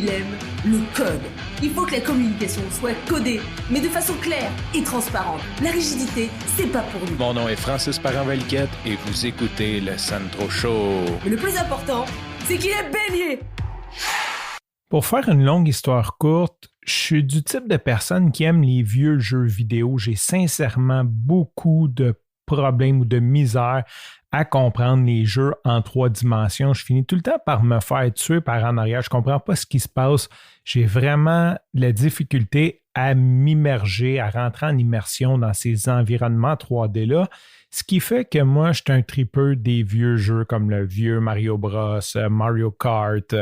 il aime le code. Il faut que la communication soit codée, mais de façon claire et transparente. La rigidité, c'est pas pour nous. Mon nom est Francis Parent-Valquette et vous écoutez le Sandro Show. Mais le plus important, c'est qu'il est bélier. Pour faire une longue histoire courte, je suis du type de personne qui aime les vieux jeux vidéo. J'ai sincèrement beaucoup de problèmes ou de misère à comprendre les jeux en 3 dimensions. Je finis tout le temps par me faire tuer par en arrière. Je ne comprends pas ce qui se passe. J'ai vraiment la difficulté à m'immerger, à rentrer en immersion dans ces environnements 3D-là. Ce qui fait que moi, je suis un tripeux des vieux jeux comme le vieux Mario Bros, Mario Kart.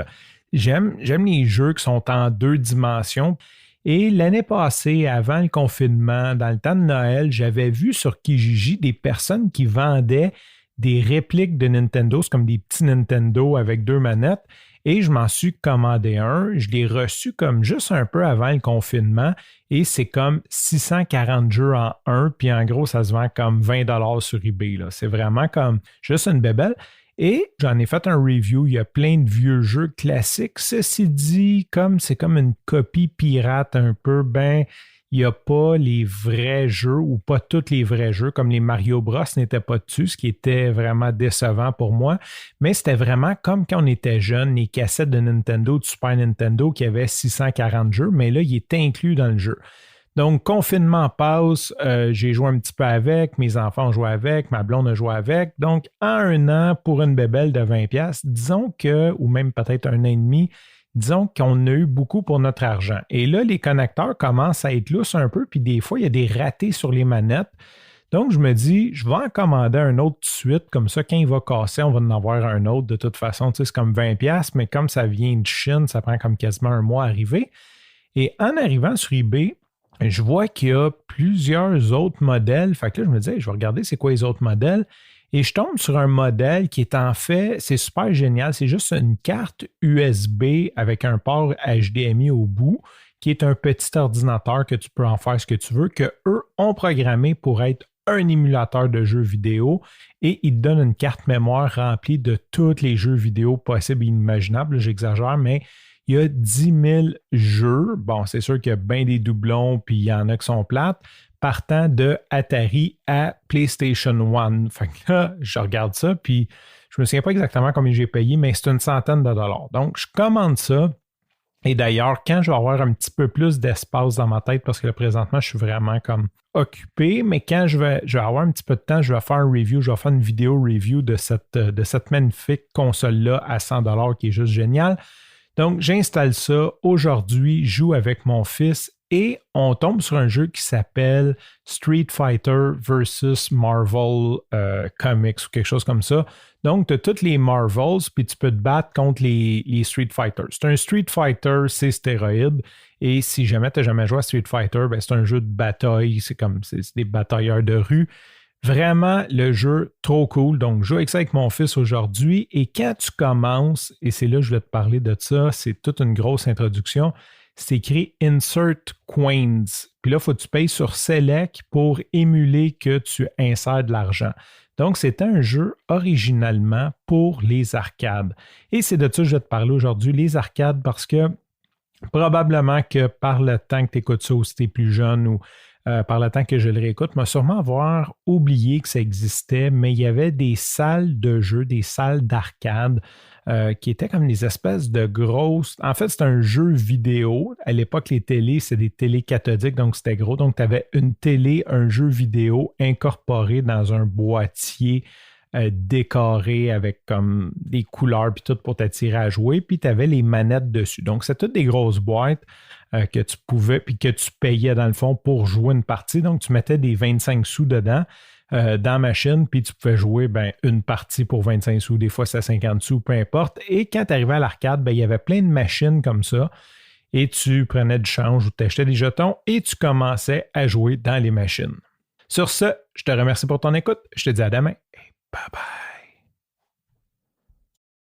J'aime les jeux qui sont en 2 dimensions. Et l'année passée, avant le confinement, dans le temps de Noël, j'avais vu sur Kijiji des personnes qui vendaient des répliques de Nintendo, c'est comme des petits Nintendo avec 2 manettes. Et je m'en suis commandé un. Je l'ai reçu comme juste un peu avant le confinement. Et c'est comme 640 jeux en un. Puis en gros, ça se vend comme 20$ sur eBay, là. C'est vraiment comme juste une bébelle. Et j'en ai fait un review, il y a plein de vieux jeux classiques. Ceci dit, comme c'est comme une copie pirate un peu, il n'y a pas les vrais jeux ou pas tous les vrais jeux, comme les Mario Bros n'étaient pas dessus, ce qui était vraiment décevant pour moi. Mais c'était vraiment comme quand on était jeune, les cassettes de Nintendo, de Super Nintendo qui avaient 640 jeux, mais là, il est inclus dans le jeu. Donc, confinement passe, j'ai joué un petit peu avec, mes enfants ont joué avec, ma blonde a joué avec. Donc, en 1 an, pour une bébelle de 20$, disons que, ou même peut-être 1 an et demi, disons qu'on a eu beaucoup pour notre argent. Et là, les connecteurs commencent à être lousses un peu, puis des fois, il y a des ratés sur les manettes. Donc, je me dis, je vais en commander un autre tout de suite, comme ça, quand il va casser, on va en avoir un autre. De toute façon, tu sais, c'est comme 20$, mais comme ça vient de Chine, ça prend comme quasiment 1 mois à arriver. Et en arrivant sur eBay, je vois qu'il y a plusieurs autres modèles. Fait que là, je me disais, je vais regarder c'est quoi les autres modèles. Et je tombe sur un modèle qui est en fait, c'est super génial. C'est juste une carte USB avec un port HDMI au bout, qui est un petit ordinateur que tu peux en faire ce que tu veux, que eux ont programmé pour être un émulateur de jeux vidéo et ils te donnent une carte mémoire remplie de tous les jeux vidéo possibles et inimaginables. J'exagère, mais il y a 10 000 jeux. Bon, c'est sûr qu'il y a bien des doublons, puis il y en a qui sont plates, partant de Atari à PlayStation 1. Fait que là, je regarde ça, puis je me souviens pas exactement combien j'ai payé, mais c'est une centaine de dollars. Donc, je commande ça. Et d'ailleurs, quand je vais avoir un petit peu plus d'espace dans ma tête, parce que là, présentement, je suis vraiment comme occupé, mais quand je vais avoir un petit peu de temps, je vais faire un review, je vais faire une vidéo review de cette magnifique console-là à 100$ qui est juste géniale. Donc, j'installe ça. Aujourd'hui, je joue avec mon fils et on tombe sur un jeu qui s'appelle Street Fighter versus Marvel Comics ou quelque chose comme ça. Donc, tu as toutes les Marvels, puis tu peux te battre contre les Street Fighters. C'est un Street Fighter, c'est stéroïde. Et si jamais tu n'as jamais joué à Street Fighter, c'est un jeu de bataille. C'est des batailleurs de rue. Vraiment, le jeu, trop cool. Donc, je joue avec ça avec mon fils aujourd'hui. Et quand tu commences, et c'est là que je vais te parler de ça, c'est toute une grosse introduction, c'est écrit Insert Coins. Puis là, il faut que tu payes sur Select pour émuler que tu insères de l'argent. Donc, c'est un jeu originalement pour les arcades. Et c'est de ça que je vais te parler aujourd'hui, les arcades, parce que probablement que par le temps que tu écoutes ça ou si tu es plus jeune ou par le temps que je le réécoute, m'a sûrement avoir oublié que ça existait, mais il y avait des salles de jeux, des salles d'arcade qui étaient comme des espèces de grosses... En fait, c'était un jeu vidéo. À l'époque, les télés, c'est des télés cathodiques, donc c'était gros. Donc, tu avais une télé, un jeu vidéo incorporé dans un boîtier décoré avec comme des couleurs puis tout pour t'attirer à jouer. Puis, tu avais les manettes dessus. Donc, c'est toutes des grosses boîtes que tu pouvais, puis que tu payais dans le fond pour jouer une partie. Donc, tu mettais des 25 sous dedans dans la machine, puis tu pouvais jouer une partie pour 25 sous, des fois c'est 50 sous, peu importe. Et quand tu arrivais à l'arcade, il y avait plein de machines comme ça, et tu prenais du change ou tu achetais des jetons, et tu commençais à jouer dans les machines. Sur ce, je te remercie pour ton écoute. Je te dis à demain, et bye bye.